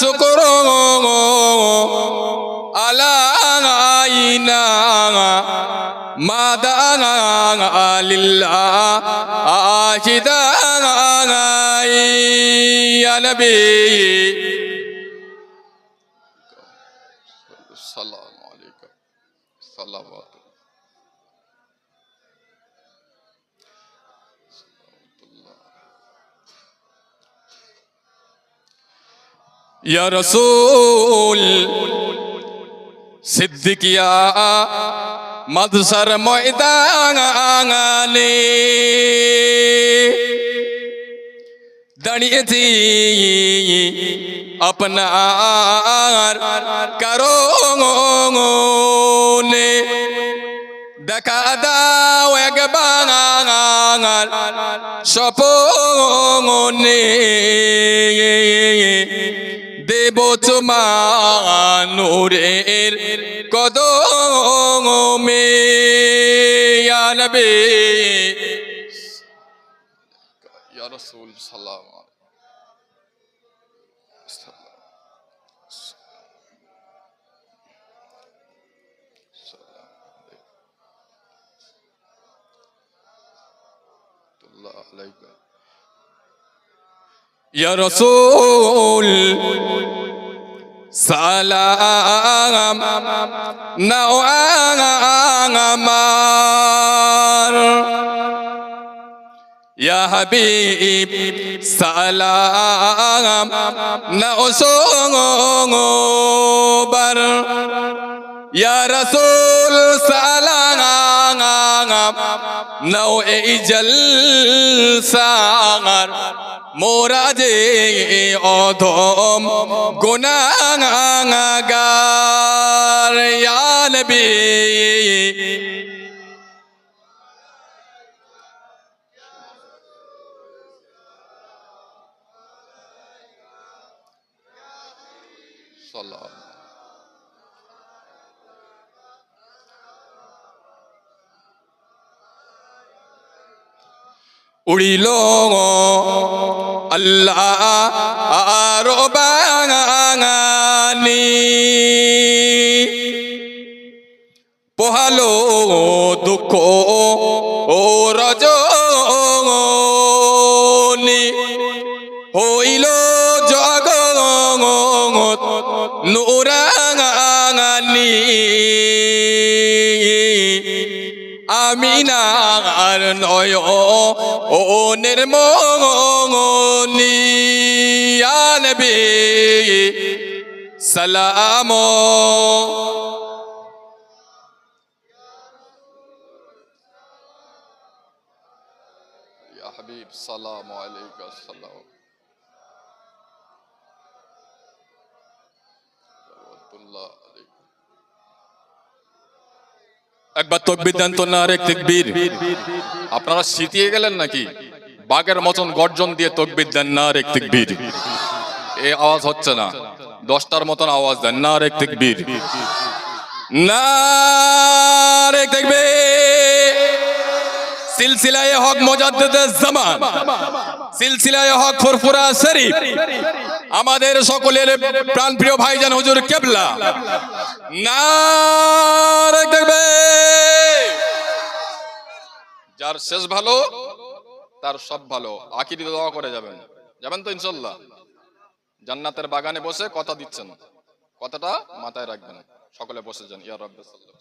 শুকর আলাইনা মাদা লিল্লাহ আশিদাই ইয়া নবী সাল্লাল্লাহু আলাইহি সাল্লাওয়াত ইয়া রাসূল সিদ্দিকিয়া মাদসার ময়দানে দাঁড়িয়েছি আপনার কারণে দেখা দাও একবার স্বপনে দেব তোমার নূরের কদমে ইয়া নবী ইয়া রাসূল সাল্লাল্লাহু আলাইহি ওয়াসাল্লাম ইয়া রাসূল সালাম নাও আমার ইয়া হাবিব সালাম নাও সোবার ইয়া রাসূল সালাম নাও এই জলসার মোরা যে অধম গুনাহগার ইয়া নবী সাল্লাল্লাহু উড়িল আল্লাহ আর বাঙানি পোহালো দুঃখ ও রজনী হইল জগৎ নুরানি আমিনার নয় ও নির্মনি ইয়া নবী সালাম ইয়া হাবিব সালামু আলাইকা সাল্লাম একবার তাকবীর দেন তো নারে তাকবীর আপনারা শীতিয়ে গেলেন নাকি বাঘের মতন গর্জন দিয়ে তাকবীর দেন নারে তাকবীর এই আওয়াজ হচ্ছে না 10টার মতন আওয়াজ দেন নারে তাকবীর নারে তাকবীর সিলসিলায়ে হক মুজাদ্দিদুজ জামান সিলসিলায়ে হক ফুরফুরা শরীফ আমাদের সকলের প্রাণপ্রিয় ভাইজান হুজুর কিবলা নারে তাকবীর যার শেষ ভালো তার সব ভালো আখিরি দোয়া করে যাবেন তো ইনশাআল্লাহ জান্নাতের বাগানে বসে কথা দিচ্ছেন কথাটা মাথায় রাখবেন সকলে বসে যান ইয়া রাব্বি